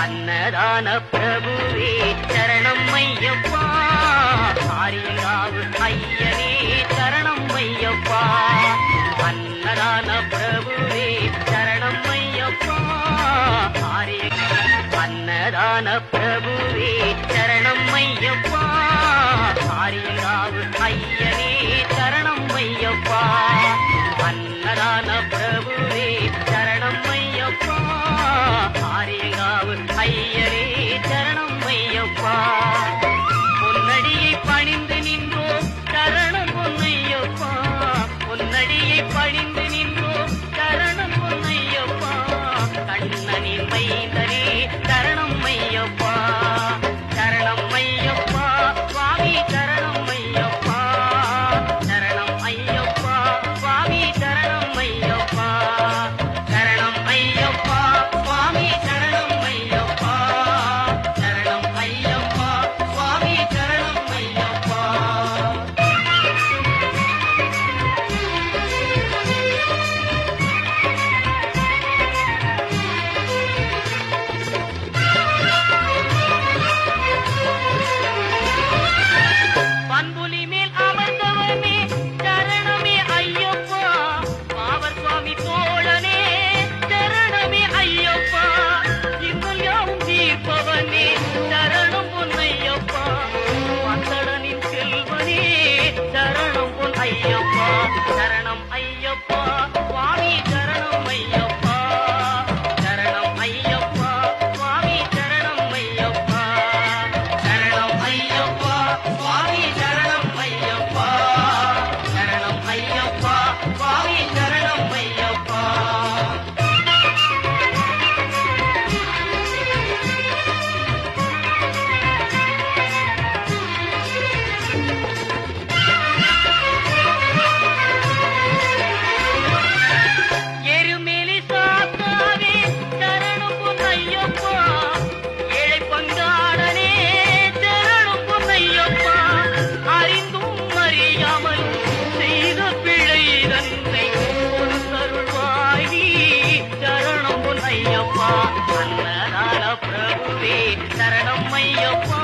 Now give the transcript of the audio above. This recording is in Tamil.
அன்னதான பிரபுவே சரணம் ஐயப்பா, ஆரியங்காவு ஐயனே சரணம் ஐயப்பா. அன்னதான பிரபுவே சரணம் ஐயப்பா, அன்னதான பிரபுவே சரணம் ஐயப்பா, ஆரியங்காவு ஐயனே சரணம் ஐயப்பா. அன்னதான பிரபுவே சரணம் ஐயப்பா, ஆரியங்காவு ஐயனே சரணம் ஐயப்பா. பொன்னடியை பணிந்து நின்றோம் சரணம் பொன்னையப்பா, பொன்னடியை பணிந்து நின்றோம் சரணம் பொன்னையப்பா. கண்ணனின் மைந்தனே சரணம் ஐயப்பா, சரணம் ஐயப்பா சுவாமி சரணம் ஐயப்பா, சரணம் ஐயப்பா சுவாமி சரணம் ஐயப்பா, சரணம் ஐயப்பா சுவாமி சரணம் ஐயப்பா, சரணம் ஐயப்பா சுவாமி சரணம் ஐயப்பா. பண்புலி மேல் அமர்ந்தவனே சரணமே ஐயப்பா, பாவர் சுவாமி தோழனே சரணமே ஐயப்பா. இன்னல் யாவும் தீர்ப்பவனே சரணம் பொன்னையப்பா, பந்தடனின் செல்வனே சரணம் பொன் ஐயப்பா, சரணம் ஐயப்பா சுவாமி சரணம் ஐயப்பா, சரணம் ஐயப்பா சுவாமி சரணம் ஐயப்பா, சரணம் ஐயப்பா சுவாமி சரணம் ஐயப்பா, சரணம் ஐயப்பா சுவாமி சரணம் ஐயப்பா. எருமேலி சாத்தாவே சரணம் பொன்னையப்பா, ஏழை பங்காளனே சரணம் பொன்னையப்பா. அறிந்தும் அறியாமலும் செய்த பிழை தன்னை பொறுத்தருள்வாய் நீ சரணம் பொன்னையப்பா. அன்னதான பிரபுவே சரணம் ஐயப்பா,